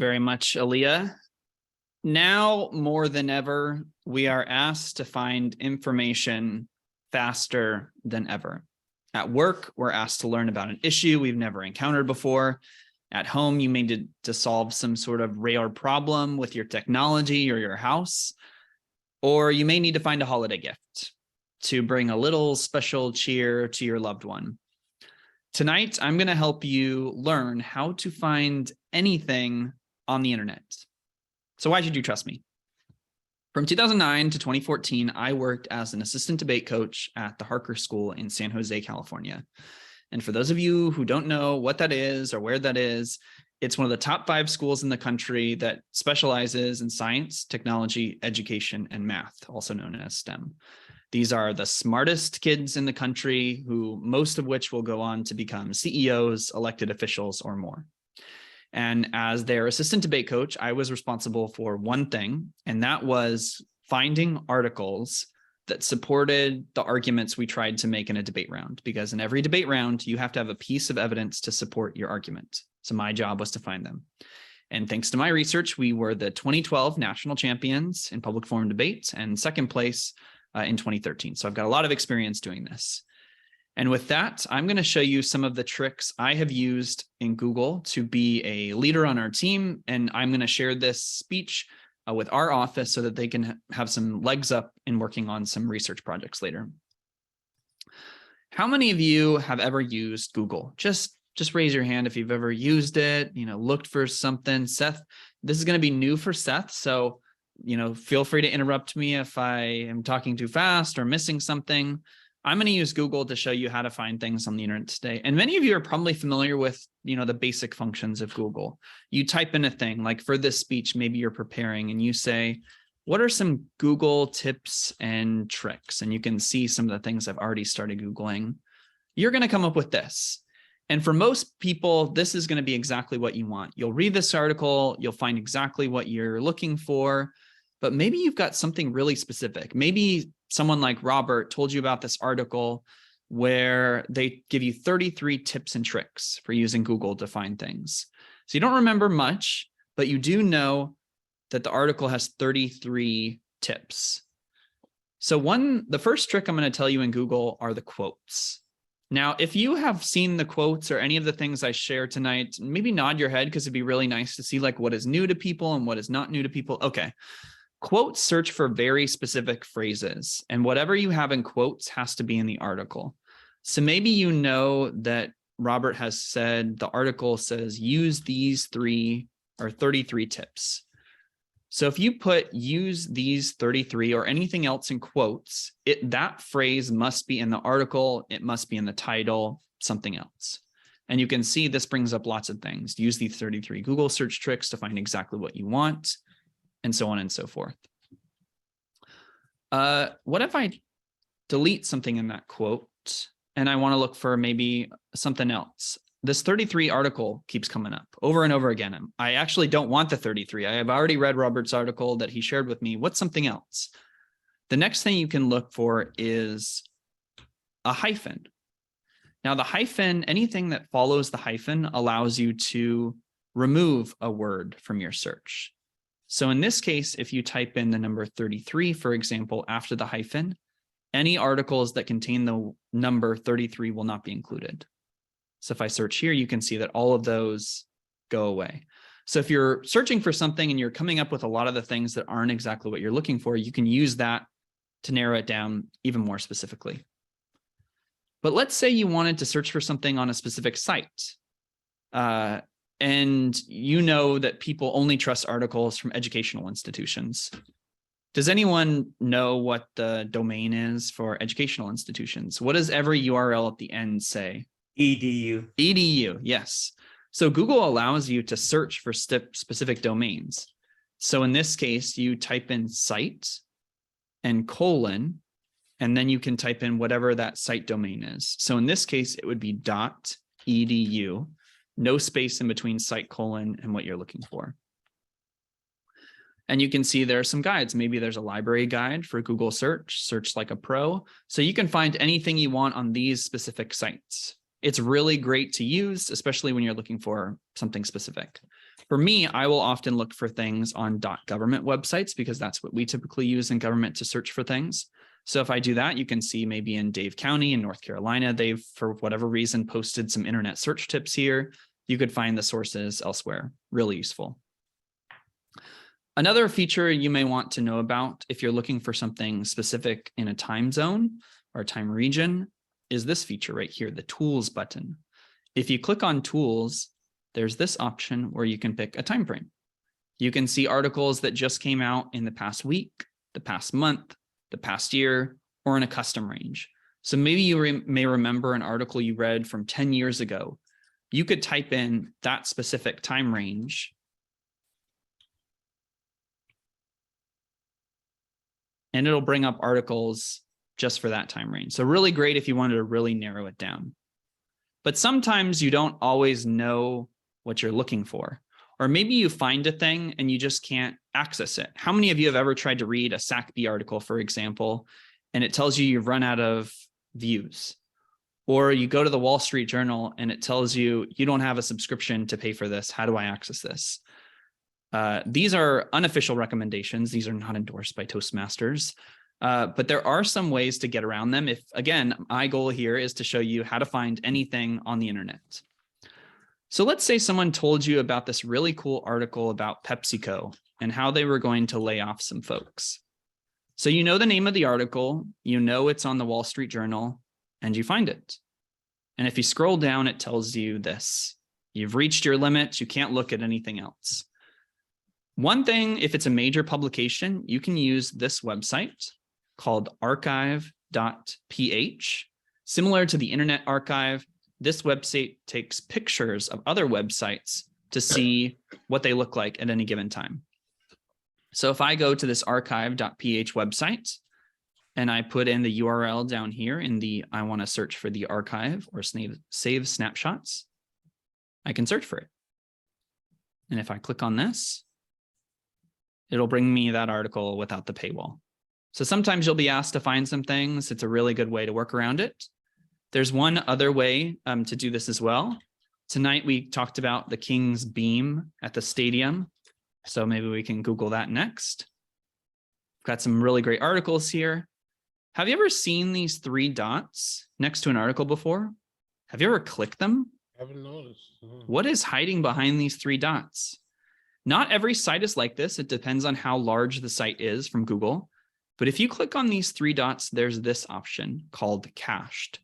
very much, Aaliyah. Now more than ever, we are asked to find information faster than ever. At work, we're asked to learn about an issue we've never encountered before. At home, you may need to solve some sort of rare problem with your technology or your house, or you may need to find a holiday gift to bring a little special cheer to your loved one. Tonight, I'm going to help you learn how to find anything on the internet. So why should you trust me? From 2009 to 2014, I worked as an assistant debate coach at the Harker School in San Jose, California. And for those of you who don't know what that is or where that is, it's one of the top 5 schools in the country that specializes in science, technology, education, and math, also known as STEM. These are the smartest kids in the country, who most of which will go on to become CEOs, elected officials, or more. And as their assistant debate coach, I was responsible for one thing, and that was finding articles that supported the arguments we tried to make in a debate round. Because in every debate round, you have to have a piece of evidence to support your argument. So my job was to find them. And thanks to my research, we were the 2012 national champions in public forum debate and second place in 2013. So I've got a lot of experience doing this. And with that, I'm going to show you some of the tricks I have used in Google to be a leader on our team. And I'm going to share this speech with our office so that they can have some legs up in working on some research projects later. How many of you have ever used Google? Just raise your hand if you've ever used it, looked for something. Seth, this is going to be new for Seth. So, feel free to interrupt me if I am talking too fast or missing something. I'm going to use Google to show you how to find things on the internet today. And many of you are probably familiar with, the basic functions of Google. You type in a thing, like for this speech, maybe you're preparing and you say, what are some Google tips and tricks? And you can see some of the things I've already started Googling. You're going to come up with this. And for most people, this is going to be exactly what you want. You'll read this article, you'll find exactly what you're looking for, but maybe you've got something really specific. Maybe someone like Robert told you about this article where they give you 33 tips and tricks for using Google to find things. So you don't remember much, but you do know that the article has 33 tips. So the first trick I'm going to tell you in Google are the quotes. Now, if you have seen the quotes or any of the things I share tonight, maybe nod your head because it'd be really nice to see like what is new to people and what is not new to people. Okay. Quotes search for very specific phrases, and whatever you have in quotes has to be in the article. So maybe you know that Robert has said, the article says, use these 3 or 33 tips. So if you put use these 33 or anything else in quotes, that phrase must be in the article, it must be in the title, something else. And you can see this brings up lots of things. Use these 33 Google search tricks to find exactly what you want, and so on and so forth. What if I delete something in that quote and I want to look for maybe something else? This 33 article keeps coming up over and over again. I actually don't want the 33. I have already read Robert's article that he shared with me. What's something else? The next thing you can look for is a hyphen. Now the hyphen, anything that follows the hyphen allows you to remove a word from your search. So in this case, if you type in the number 33, for example, after the hyphen, any articles that contain the number 33 will not be included. So if I search here, you can see that all of those go away. So if you're searching for something and you're coming up with a lot of the things that aren't exactly what you're looking for, you can use that to narrow it down even more specifically. But let's say you wanted to search for something on a specific site. And you know that people only trust articles from educational institutions. Does anyone know what the domain is for educational institutions? What does every URL at the end say? EDU. EDU, yes. So Google allows you to search for specific domains. So in this case, you type in site and colon, and then you can type in whatever that site domain is. So in this case, it would be .edu. No space in between site colon and what you're looking for. And you can see there are some guides. Maybe there's a library guide for Google search, search like a pro. So you can find anything you want on these specific sites. It's really great to use, especially when you're looking for something specific. For me, I will often look for things on .government websites because that's what we typically use in government to search for things. So if I do that, you can see maybe in Dave County in North Carolina, they've, for whatever reason, posted some internet search tips here. You could find the sources elsewhere. Really useful. Another feature you may want to know about if you're looking for something specific in a time zone or time region is this feature right here, the Tools button. If you click on Tools, there's this option where you can pick a time frame. You can see articles that just came out in the past week, the past month, the past year, or in a custom range. So maybe you may remember an article you read from 10 years ago. You could type in that specific time range and it'll bring up articles just for that time range. So really great if you wanted to really narrow it down. But sometimes you don't always know what you're looking for. Or maybe you find a thing and you just can't access it. How many of you have ever tried to read a SACB article, for example, and it tells you you've run out of views? Or you go to the Wall Street Journal and it tells you you don't have a subscription to pay for this. How do I access this? These are unofficial recommendations. These are not endorsed by Toastmasters, but there are some ways to get around them. If, again, my goal here is to show you how to find anything on the internet. So let's say someone told you about this really cool article about PepsiCo and how they were going to lay off some folks. So you know the name of the article, you know it's on the Wall Street Journal, and you find it. And if you scroll down, it tells you this. You've reached your limit. You can't look at anything else. One thing, if it's a major publication, you can use this website called archive.ph. Similar to the Internet Archive, this website takes pictures of other websites to see what they look like at any given time. So if I go to this archive.ph website and I put in the URL down here in the I want to search for the archive or save snapshots, I can search for it. And if I click on this, it'll bring me that article without the paywall. So sometimes you'll be asked to find some things. It's a really good way to work around it. There's one other way to do this as well. Tonight, we talked about the King's Beam at the stadium. So maybe we can Google that next. Got some really great articles here. Have you ever seen these 3 dots next to an article before? Have you ever clicked them? I haven't noticed. What is hiding behind these 3 dots? Not every site is like this. It depends on how large the site is from Google. But if you click on these 3 dots, there's this option called cached.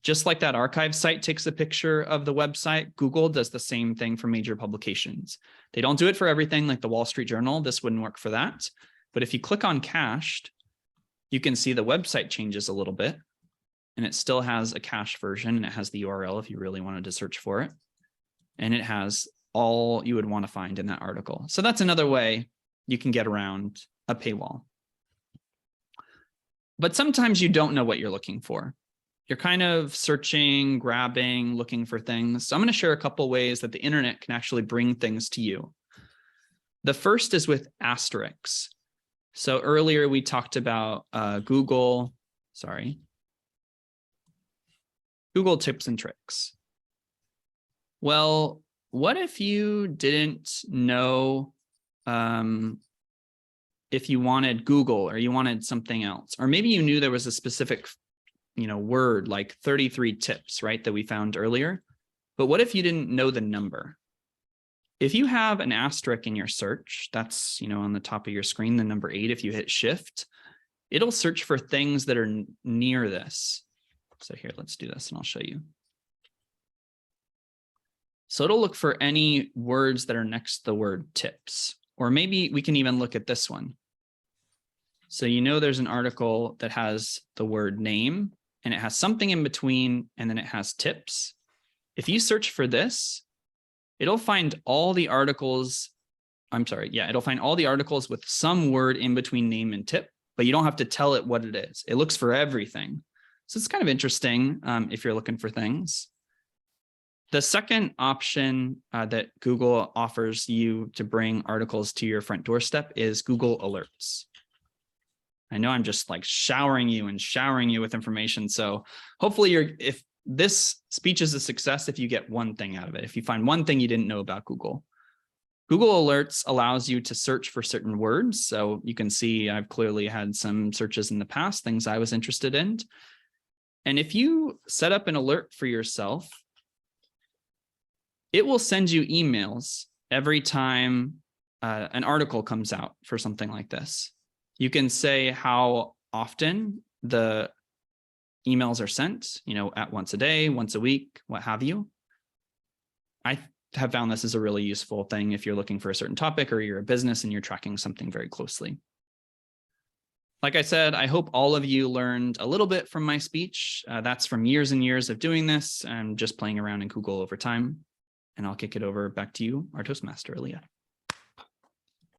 Just like that archive site takes a picture of the website, Google does the same thing for major publications. They don't do it for everything like the Wall Street Journal. This wouldn't work for that. But if you click on cached, you can see the website changes a little bit and it still has a cached version and it has the URL if you really wanted to search for it. And it has all you would want to find in that article. So that's another way you can get around a paywall. But sometimes you don't know what you're looking for. You're kind of searching, grabbing, looking for things. So I'm going to share a couple ways that the internet can actually bring things to you. The first is with asterisks. So earlier we talked about Google tips and tricks. Well, what if you didn't know if you wanted Google or you wanted something else? Or maybe you knew there was a specific word like 33 tips, right, that we found earlier. But what if you didn't know the number? If you have an asterisk in your search, that's, on the top of your screen, the number 8, if you hit shift, it'll search for things that are near this. So here, let's do this and I'll show you. So it'll look for any words that are next to the word tips, or maybe we can even look at this one. So there's an article that has the word name and it has something in between and then it has tips. If you search for this, it'll find all the articles. It'll find all the articles with some word in between name and tip, but you don't have to tell it what it is. It looks for everything. So it's kind of interesting if you're looking for things. The second option that Google offers you to bring articles to your front doorstep is Google Alerts. I know I'm just like showering you with information. So hopefully if this speech is a success, if you get one thing out of it, if you find one thing you didn't know about Google. Google Alerts allows you to search for certain words. So you can see I've clearly had some searches in the past, things I was interested in. And if you set up an alert for yourself, it will send you emails every time an article comes out for something like this. You can say how often the emails are sent, at once a day, once a week, what have you. I have found this is a really useful thing if you're looking for a certain topic or you're a business and you're tracking something very closely. Like I said, I hope all of you learned a little bit from my speech. That's from years and years of doing this and just playing around in Google over time. And I'll kick it over back to you, our Toastmaster, Aaliyah.